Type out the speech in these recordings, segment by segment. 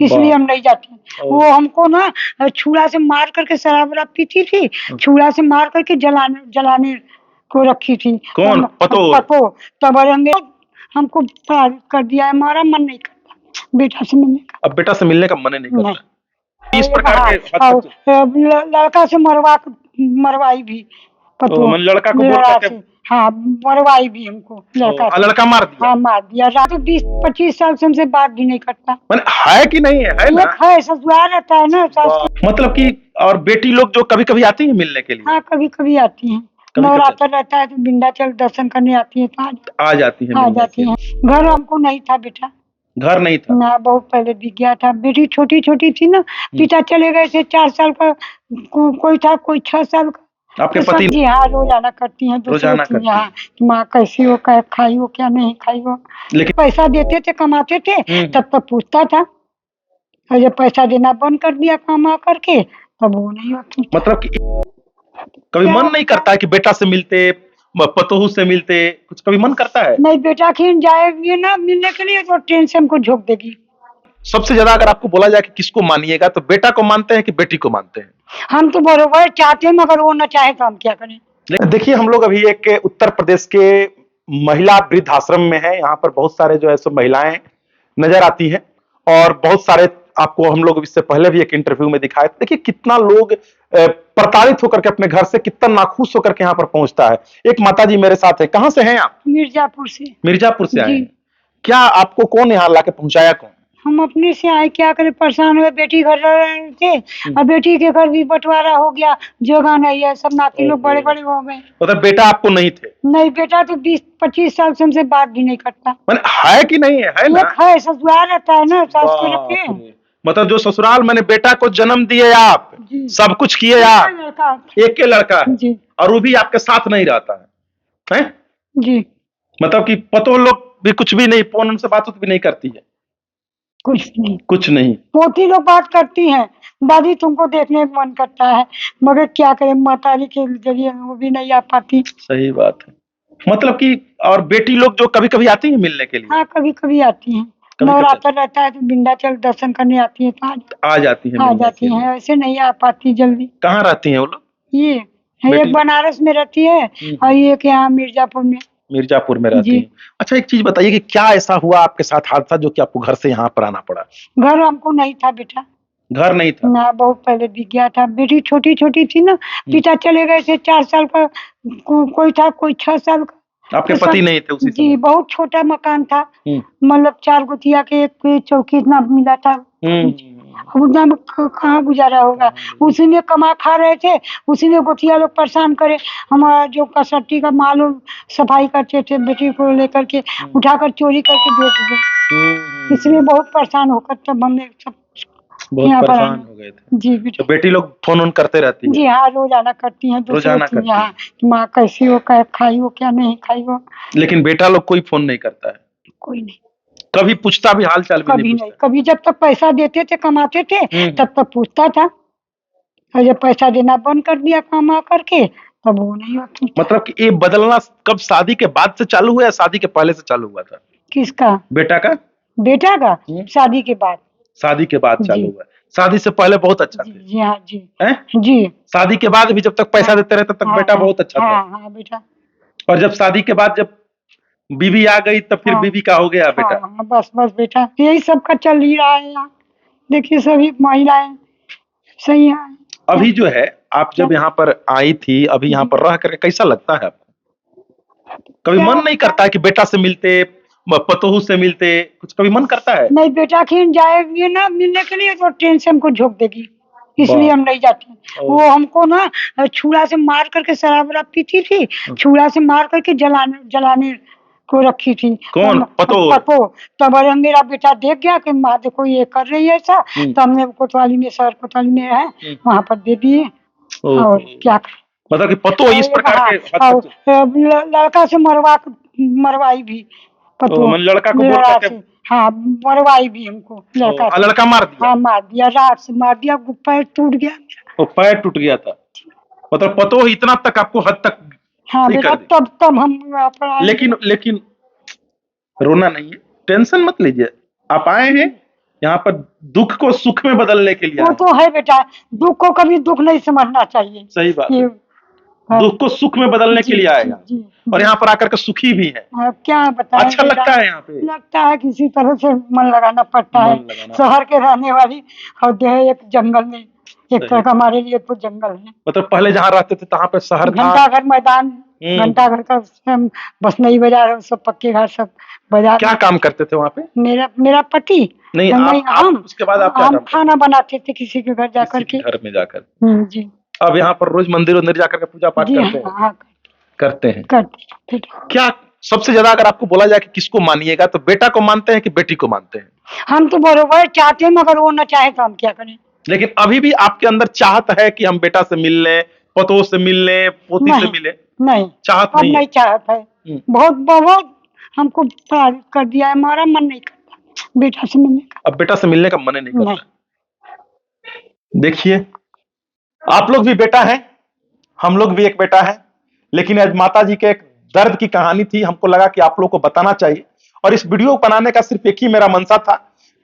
इसलिए हम नहीं जाते। वो हमको ना छुरा से मार करके शराब वराब पीती थी, छुरा से मार करके जलाने जलाने को रखी थी। कौन? पतो? पतो। तब हमको प्रताड़ित कर दिया है, हमारा मन नहीं करता बेटा से मिलने का। अब बेटा से मिलने का मन ही नहीं नहीं। करता। इस प्रकार के हद और तक लड़का से मरवाई भी पतो मैंने लड़का को बोल लड़ा करके से। हाँ, मरवाई भी हमको लड़का से। लड़का मार दिया। हाँ, मार दिया। रात 20-25 साल से हमसे बात भी नहीं करता। मैंने है कि नहीं है ना? एक है, ससुराल रहता है ना सास के। मतलब कि और बेटी लोग जो कभी कभी आती है मिलने के लिए? हाँ, कभी कभी आती हैं। कभी-कभी। नवरात्र रहता है तो विंध्याचल दर्शन करने आती है तो आ जाती है आ मिलने जाती के हैं। लिए। घर हमको नहीं था बेटा, घर नहीं था? ना, बहुत पहले बिक गया था। बेटी छोटी छोटी थी ना, पिता चले गए थे। 4 साल का कोई था, कोई 6 साल का। आपके तो पति जी हाँ, रोजाना करती हैं। रोजाना करती हैं। हाँ, माँ कैसी हो, क्या खाई हो, क्या नहीं खाई हो। लेकिन पैसा देते थे, कमाते थे, तब तक पूछता था। और जब पैसा देना बंद कर दिया कमा करके, तब वो नहीं होती। मतलब कि कभी मन नहीं करता है कि बेटा से मिलते, पतोहू से मिलते, कुछ कभी मन करता है? नहीं, बेटा खीन जाएगी ना मिलने के लिए तो ट्रेन से हमको झोंक देगी। सबसे ज्यादा अगर आपको बोला जाए कि किसको मानिएगा तो बेटा को मानते हैं कि बेटी को मानते हैं? हम तो बरोबर चाहते हैं, मगर वो न चाहे तो हम क्या करें। लेकिन देखिए, हम लोग अभी एक उत्तर प्रदेश के महिला वृद्धाश्रम में है। यहाँ पर बहुत सारे जो है सो महिलाएं नजर आती हैं और बहुत सारे, आपको हम लोग इससे पहले भी एक इंटरव्यू में दिखाए। देखिए कितना लोग प्रताड़ित होकर के अपने घर से कितना नाखुश होकर के यहाँ पर पहुंचता है। एक माताजी मेरे साथ है। कहाँ से हैं आप? मिर्जापुर से। मिर्जापुर से आए जी। हैं। क्या आपको कौन यहाँ लाके पहुंचाया? कौन? हम अपने से आए, क्या करें, परेशान हुए। बेटी घर रह रहे थे और बेटी के घर भी बंटवारा हो गया, जगह नहीं है। सब नाती लोग बड़े बड़े हो गए। मतलब बेटा आपको नहीं थे? नहीं, बेटा तो 20-25 साल से हमसे बात भी नहीं करता। मैंने है कि नहीं है ना? एक है, ससुराल रहता है ना सास के बाप रखे। रे। मतलब जो ससुराल, मैंने बेटा को जन्म दिए आप, जी। सब कुछ किए आप, लड़का। एक के लड़का है जी। और वो भी आपके साथ नहीं रहता है, हैं? जी। मतलब कि पतो लोग भी कुछ भी नहीं, फोन उनसे बात भी नहीं करती है? कुछ नहीं। कुछ नहीं। पोती लोग बात करती हैं, दादी तुमको देखने का मन करता है, मगर क्या करें, माताजी के जरिए वो भी नहीं आ पाती। सही बात है। मतलब कि और बेटी लोग जो कभी कभी आती है मिलने के लिए? हाँ, कभी कभी आती हैं। कभी-कभी। नवरात्र रहता है तो विंध्याचल दर्शन करने आती है तो आ जाती है आ मिलने जाती के लिए। हैं, ऐसे नहीं आ पाती जल्दी। कहाँ रहती हैं वो लोग? ये बेटी? एक बनारस में रहती है और एक यहाँ मिर्जापुर में। मिर्जापुर में रहती जी। हैं। अच्छा, एक चीज बताइए कि क्या ऐसा हुआ आपके साथ हादसा जो कि आपको घर से यहाँ पर आना पड़ा? घर हमको नहीं था बेटा, घर नहीं था? ना, बहुत पहले बिक गया था। बेटी छोटी छोटी थी ना, पिता चले गए थे। 4 साल का कोई था, कोई 6 साल का। आपके तो पति नहीं थे उसी जी, समय? बहुत छोटा मकान था, हम्म। मतलब 4 गुतिया के एक चौकी इतना मिला था। अब उतना में कहाँ गुजारा होगा। उसी में कमा खा रहे थे, उसी में गुतिया लोग परेशान करे। हमारा जो कसट्टी का माल सफाई करते थे, बेटी को लेकर के उठाकर चोरी करके बेच दिए। इसलिए बहुत परेशान होकर तब हमने सब बहुत यहाँ पर परेशान आए। हो गए थे। जी बेटा। तो बेटी लोग फोन ऑन करते रहती है? जी हाँ, रोजाना करती हैं। रोजाना करती हैं। हाँ, माँ कैसी हो, क्या खाई हो, क्या नहीं खाई हो। लेकिन बेटा लोग कोई फोन नहीं करता है? कोई नहीं। कभी पूछता भी, हाल चाल भी कभी नहीं नहीं। पूछता? कभी जब तक पैसा देते थे, कमाते थे, तब तक पूछता था। और जब पैसा देना बंद कर दिया कमा करके, तब वो नहीं होती। मतलब कि ये बदलना कब, शादी के बाद से चालू हुआ या शादी के पहले से चालू हुआ था? किसका? बेटा का? बेटा का शादी के बाद। शादी के बाद चालू जी। हुआ। शादी से पहले बहुत अच्छा जी। थे? जी हाँ। जी। हैं? जी। शादी के बाद भी जब तक पैसा देते रहे तब तक बेटा बहुत अच्छा था? हाँ हाँ बेटा। और जब शादी के बाद जब बीवी आ गई तब फिर बीवी का हो गया बेटा? हाँ, बस बस बेटा, यही सब का चल ही रहा है यहाँ। देखिए सभी महिलाएं सही है। अभी जो है, आप जब यहाँ पर आई थी, अभी यहाँ पर रह करके कैसा लगता है आपको? कभी मन नहीं करता है कि बेटा से मिलते, पतोहू से मिलते, कुछ कभी मन करता है? नहीं, बेटा खीन जाएगी ना मिलने के लिए तो ट्रेन से हमको झोंक देगी, इसलिए हम नहीं जाते। वो हमको ना छुरा से मार करके शराब वराब पीती थी, छुरा से मार करके जलाने जलाने को रखी थी। कौन? पतो? पतो। तब मेरा बेटा देख गया कि माँ देखो ये कर रही है ऐसा, तो हमने कोतवाली में, शहर कोतवाली में है, वहाँ पर दे दिए। और क्या करें। मतलब कि पतो इस प्रकार के हद तक लड़का से मरवाई भी पतो मैंने लड़का को बोल लड़ा करके से। हाँ, मरवाई भी हमको लड़का से। लड़का मार दिया? हाँ, मार दिया, रात से मार दिया, पैर टूट गया मेरा। वो पैर टूट गया था? मतलब पतो इतना तक आपको हद तक? हाँ बेटा, तब हम यहाँ पर आए। लेकिन रोना नहीं है, टेंशन मत लीजिए। आप आए हैं यहाँ पर दुख को सुख में बदलने के लिए वो आए। तो है बेटा, दुख को कभी दुख नहीं समझना चाहिए। सही बात है। ये हाँ, दुख को सुख में बदलने के जी, लिए आए जी, आप। जी, और जी। यहाँ पर आकर के सुखी भी है। अब क्या बताएं अच्छा बेटा, लगता है यहाँ पे। लगता है किसी तरह से मन लगाना पड़ता है। मन लगाना। शहर के रहने वाली और जो है एक जंगल में, एक तरह का हमारे लिए तो जंगल है। मतलब पहले जहाँ रहते थे तहाँ पे शहर था। घंटाघर मैदान, घंटाघर का सब बसनई बाजार, सब पक्के घर, सब बाजार। क्या काम करते थे वहाँ पे? मेरा मेरा पति नहीं, आप उसके बाद आप क्या हम काम करते खाना बनाते थे किसी के घर जाकर किसी के। के घर में जाकर? जी अब यहाँ पर रोज मंदिर जाकर के पूजा पाठ जी, करते हैं? हाँ करते हैं। करते हैं। क्या सबसे ज्यादा अगर आपको बोला जाए कि किसको मानिएगा, तो बेटा को मानते हैं कि बेटी को मानते हैं? हम तो बरोबर चाहते हैं, मगर वो न चाहे तो हम क्या करें। लेकिन अभी भी आपके अंदर चाहत है कि हम बेटा से मिल लें, पतों से मिल लें, पोती से नहीं, मिले? नहीं, चाहत अब नहीं है। नहीं चाहत है। बहुत बहुत हमको प्यार कर दिया है, हमारा मन नहीं करता बेटा से मिलने का। अब बेटा से मिलने का मन ही नहीं करता। नहीं। देखिए, आप लोग भी बेटा हैं, हम लोग भी एक बेटा है, लेकिन आज माता जी के एक दर्द की कहानी थी, हमको लगा कि आप लोग को बताना चाहिए। और इस वीडियो बनाने का सिर्फ एक ही मेरा मनसा था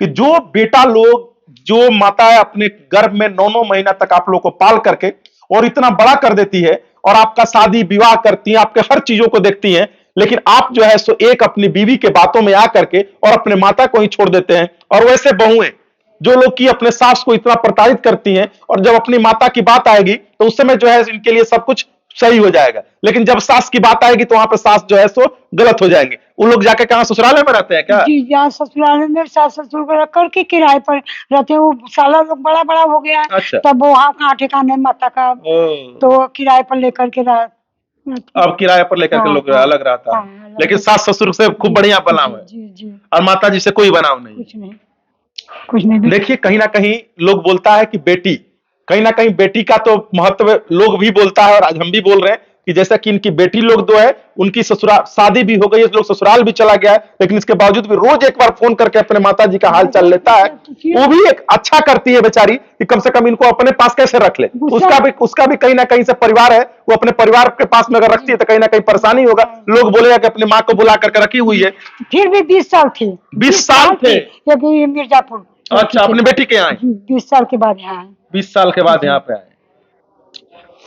कि जो बेटा लोग, जो माता अपने गर्भ में 9-9 महीना तक आप लोग को पाल करके और इतना बड़ा कर देती है, और आपका शादी विवाह करती हैं, आपके हर चीजों को देखती हैं, लेकिन आप जो है सो एक अपनी बीवी के बातों में आकर के और अपने माता को ही छोड़ देते हैं। और वैसे बहुएं जो लोग की अपने सास को इतना प्रताड़ित करती हैं, और जब अपनी माता की बात आएगी तो उस समय जो है इनके लिए सब कुछ सही हो जाएगा, लेकिन जब सास की बात आएगी तो वहां पर सास जो है सो गलत हो जाएंगे। वो लोग जाके कहां, ससुराल में रहते हैं क्या? जी, यहाँ ससुराल में सास ससुर को रख करके किराए पर रहते हैं। वो साला लोग बड़ा बड़ा हो गया है। अच्छा। तब वो वहाँ कहाँ ठिकाने माता का, तो किराए पर लेकर के अब किराए पर लेकर के लोग अलग रहता है, लेकिन सास ससुर से खूब बढ़िया बनाव है। जी जी। और माता जी से कोई बनाव नहीं। कुछ नहीं। देखिए, कहीं ना कहीं लोग बोलता है कि बेटी, कहीं ना कहीं बेटी का तो महत्व लोग भी बोलता है, और आज हम भी बोल रहे हैं कि जैसा कि इनकी बेटी लोग जो है उनकी ससुराल शादी भी हो गई है, लोग ससुराल भी चला गया है, लेकिन इसके बावजूद भी रोज एक बार फोन करके अपने माता जी का हाल चाल लेता है। वो भी एक अच्छा करती है बेचारी कि कम से कम इनको अपने पास कैसे रख ले। उसका भी कहीं ना कहीं से परिवार है, वो अपने परिवार के पास में अगर रखती है तो कहीं ना कहीं परेशानी होगा। लोग बोलेगा कि अपनी माँ को बुला करके रखी हुई है। फिर भी 20 साल थे। 20 साल थे? मिर्जापुर। अच्छा, अपने बेटी के यहाँ 20 साल के बाद यहाँ आए। 20 साल के बाद यहाँ पे आए।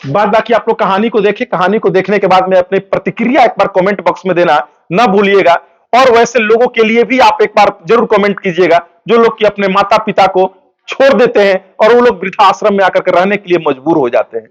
बाद बाकी आप लोग कहानी को देखिए, कहानी को देखने के बाद में अपनी प्रतिक्रिया एक बार कमेंट बॉक्स में देना ना भूलिएगा। और वैसे लोगों के लिए भी आप एक बार जरूर कमेंट कीजिएगा जो लोग कि अपने माता पिता को छोड़ देते हैं और वो लोग वृद्धाश्रम में आकर के रहने के लिए मजबूर हो जाते हैं।